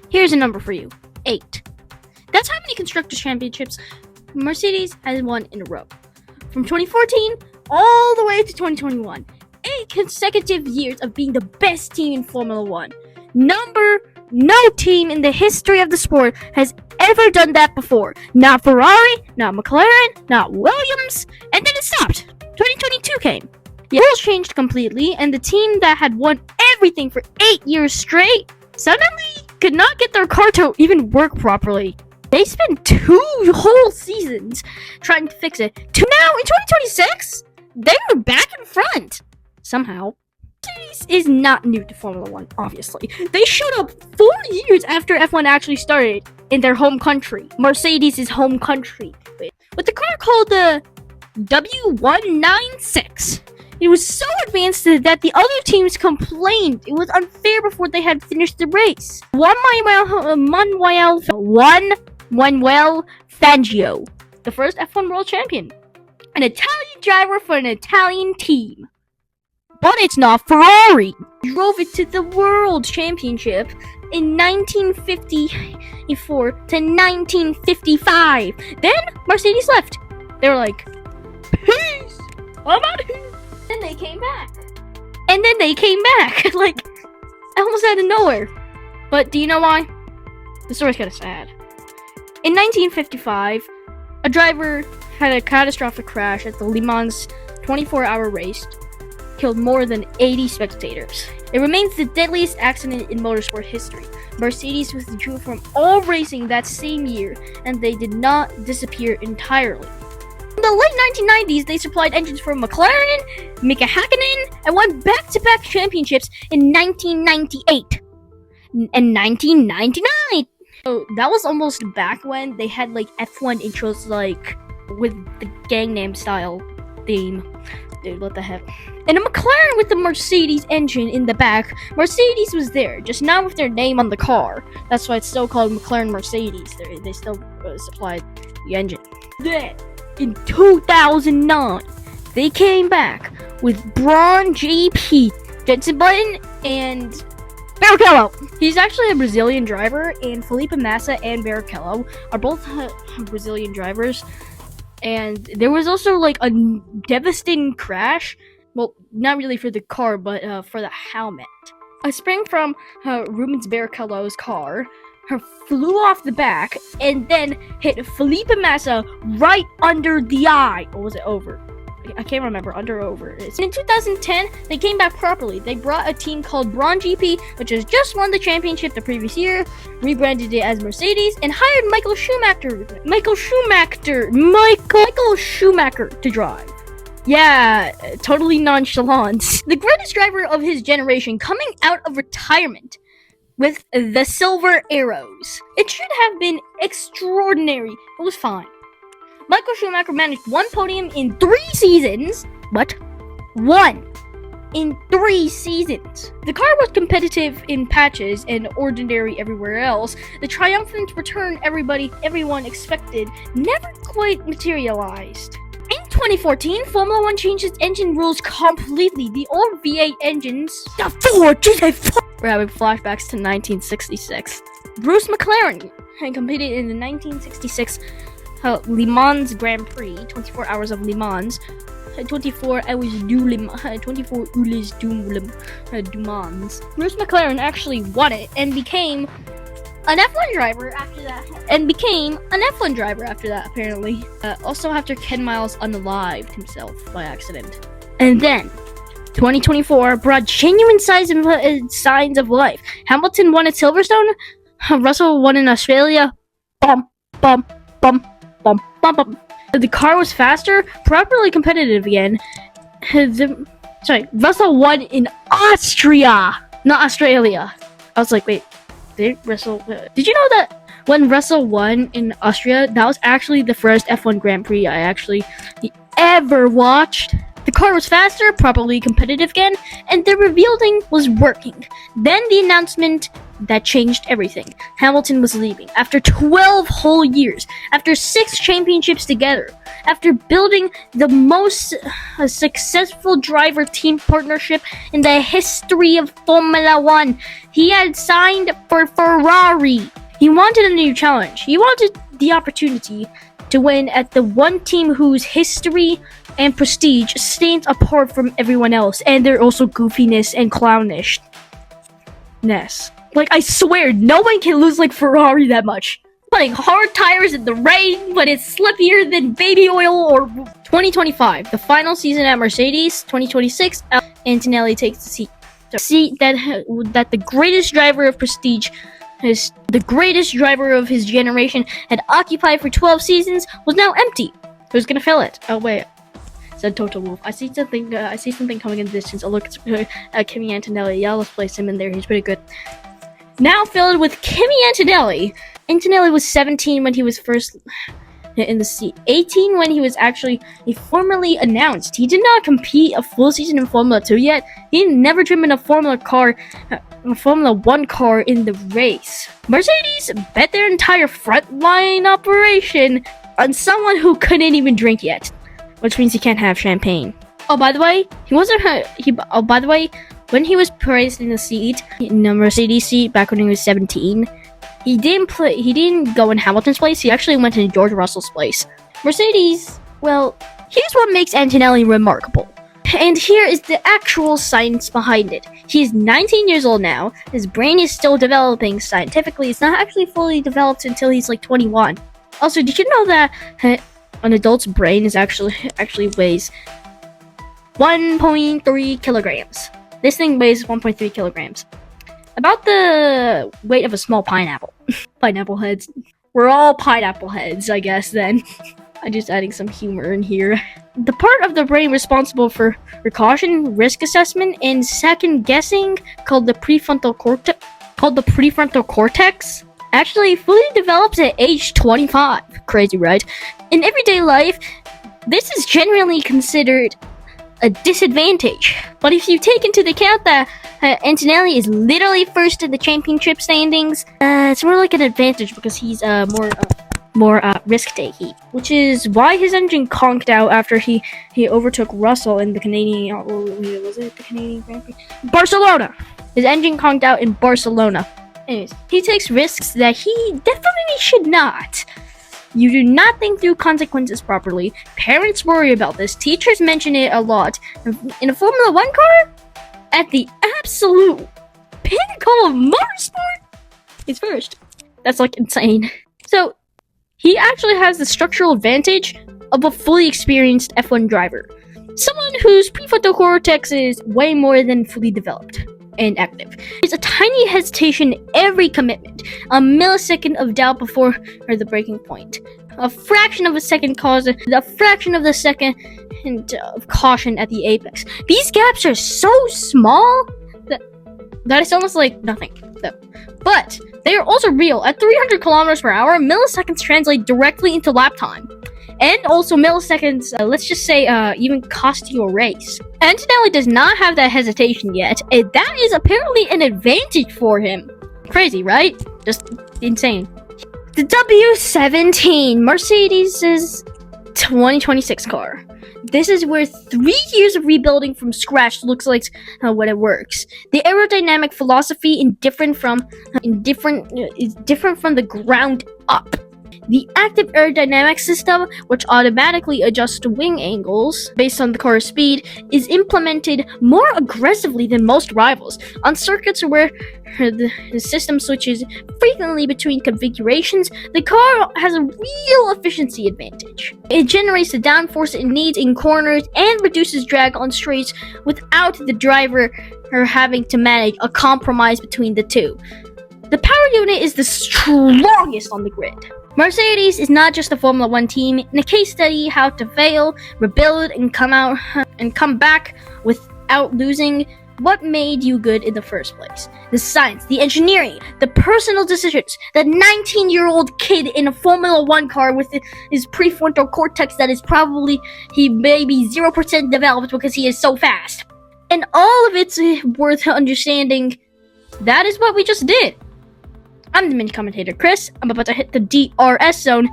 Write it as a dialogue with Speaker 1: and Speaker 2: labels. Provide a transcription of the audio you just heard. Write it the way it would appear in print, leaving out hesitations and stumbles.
Speaker 1: Here's a number for you. 8. That's how many Constructors Championships Mercedes has won in a row. From 2014 all the way to 2021. 8 consecutive years of being the best team in Formula 1. No team in the history of the sport has ever done that before. Not Ferrari, not McLaren, not Williams, and then it stopped. 2022 came. The rules changed completely, and the team that had won everything for 8 years straight suddenly could not get their car to even work properly. They spent 2 whole seasons trying to fix it. To now, in 2026, they were back in front. Somehow. Mercedes is not new to Formula 1, obviously. They showed up 4 years after F1 actually started in their home country. Mercedes' home country. With the car called the W196. It was so advanced that the other teams complained it was unfair before they had finished the race. Manuel Fangio, the first F1 world champion. An Italian driver for an Italian team. But it's not Ferrari. He drove it to the World Championship in 1954 to 1955. Then Mercedes left. They were like, peace, I'm out of here. Then they came back. And then they came back. Like, almost out of nowhere. But do you know why? The story's kind of sad. In 1955, a driver had a catastrophic crash at the Le Mans 24-hour race. Killed more than 80 spectators. It remains the deadliest accident in motorsport history. Mercedes withdrew from all racing that same year, and they did not disappear entirely. In the late 1990s, they supplied engines for McLaren, Mika Hakkinen, and won back-to-back championships in 1998 and 1999. So that was almost back when they had like F1 intros like with the Gangnam Style theme. Dude, what the heck? And a McLaren with the Mercedes engine in the back. Mercedes was there, just not with their name on the car. That's why it's still called McLaren Mercedes. They still supplied the engine. Then, in 2009, they came back with Braun GP, Jenson Button, and Barrichello. He's actually a Brazilian driver, and Felipe Massa and Barrichello are both Brazilian drivers. And there was also like a devastating crash. Well, not really for the car, but for the helmet. A spring from Rubens Barrichello's car flew off the back and then hit Felipe Massa right under the eye. Or was it over? I can't remember. Under or over. In 2010, they came back properly. They brought a team called Braun GP, which has just won the championship the previous year, rebranded it as Mercedes, and hired Michael Schumacher to drive. Yeah, totally nonchalant. The greatest driver of his generation coming out of retirement with the Silver Arrows. It should have been extraordinary. It was fine. Michael Schumacher managed 1 podium in 3 seasons. What? 1 in 3 seasons. The car was competitive in patches and ordinary everywhere else. The triumphant return everyone expected never quite materialized. In 2014, Formula 1 changed its engine rules completely. The old V8 engines, the Ford GT4. We're having flashbacks to 1966. Bruce McLaren had competed in the 1966 Le Mans Grand Prix, 24 hours of Le Mans, 24 hours du Mans. Bruce McLaren actually won it and became an F1 driver after that. Apparently. Also after Ken Miles unalived himself by accident. And then 2024 brought genuine signs of life. Hamilton won at Silverstone. Russell won in Australia. Bum, bum, bum. Bum, bum, bum. The car was faster, properly competitive again. Russell won in Austria, not Australia. I was like, wait, did you know that when Russell won in Austria, that was actually the first F1 Grand Prix I actually ever watched? The car was faster, properly competitive again, and the rebuilding was working. Then the announcement that changed everything. Hamilton was leaving after 12 whole years, after 6 championships together, after building the most successful driver-team partnership in the history of Formula 1. He had signed for Ferrari. He wanted a new challenge. He wanted the opportunity to win at the one team whose history and prestige stands apart from everyone else, and they're also goofiness and clownishness. Like, I swear, no one can lose like Ferrari that much. Putting hard tires in the rain when it's slippier than baby oil. Or 2025, the final season at Mercedes. 2026, Antonelli takes the seat. The seat that the greatest driver of prestige, the greatest driver of his generation, had occupied for 12 seasons was now empty. Who's gonna fill it? Oh wait, said Total Wolf. I see something coming in the distance. Oh look, it's Kimi Antonelli. Yeah, let's place him in there. He's pretty good. Now filled with Kimi Antonelli. Antonelli was 17 when he was first in the seat. 18 when he was actually formally announced. He did not compete a full season in Formula 2 yet. He had never driven a Formula 1 car in the race. Mercedes bet their entire frontline operation on someone who couldn't even drink yet, which means he can't have champagne. Oh, by the way, when he was praised in the seat, in the Mercedes seat back when he was 17, he didn't go in Hamilton's place. He actually went in George Russell's place. Mercedes, well, here's what makes Antonelli remarkable. And here is the actual science behind it. He is 19 years old now. His brain is still developing scientifically. It's not actually fully developed until he's like 21. Also, did you know that an adult's brain is actually weighs 1.3 kilograms? This thing weighs 1.3 kilograms. About the weight of a small pineapple. Pineapple heads. We're all pineapple heads, I guess, then. I'm just adding some humor in here. The part of the brain responsible for precaution, risk assessment, and second guessing, called the prefrontal cortex, actually fully develops at age 25. Crazy, right? In everyday life, this is generally considered a disadvantage. But if you take into account that Antonelli is literally first in the championship standings, it's more like an advantage because he's more risk-taking, which is why his engine conked out after he overtook Russell in the Canadian, was it the Canadian Grand Prix? Barcelona! His engine conked out in Barcelona. Anyways, he takes risks that he definitely should not. You do not think through consequences properly. Parents worry about this. Teachers mention it a lot. In a Formula 1 car, at the absolute pinnacle of motorsport, he's first. That's like insane. So, he actually has the structural advantage of a fully experienced F1 driver. Someone whose prefrontal cortex is way more than fully developed and active. It's a tiny hesitation every commitment, a millisecond of doubt before the breaking point, a fraction of a second causes a fraction of the second of caution at the apex. These gaps are so small that it's almost like nothing. But they are also real. At 300 kilometers per hour, milliseconds translate directly into lap time. And also milliseconds, let's just say, even cost you a race. Antonelli does not have that hesitation yet, and that is apparently an advantage for him. Crazy, right? Just insane. The W17, Mercedes' 2026 car. This is where 3 years of rebuilding from scratch looks like when it works. The aerodynamic philosophy is different from the ground up. The active aerodynamic system, which automatically adjusts to wing angles based on the car's speed, is implemented more aggressively than most rivals. On circuits where the system switches frequently between configurations, the car has a real efficiency advantage. It generates the downforce it needs in corners and reduces drag on straights without the driver having to manage a compromise between the two. The power unit is the strongest on the grid. Mercedes is not just a Formula 1 team. In a case study, how to fail, rebuild, and come back without losing, What made you good in the first place? The science, the engineering, the personal decisions. The 19-year-old kid in a Formula 1 car with his prefrontal cortex that is probably, he may be 0% developed because he is so fast. And all of it's worth understanding. That is what we just did. I'm the mini commentator Chris. I'm about to hit the DRS zone.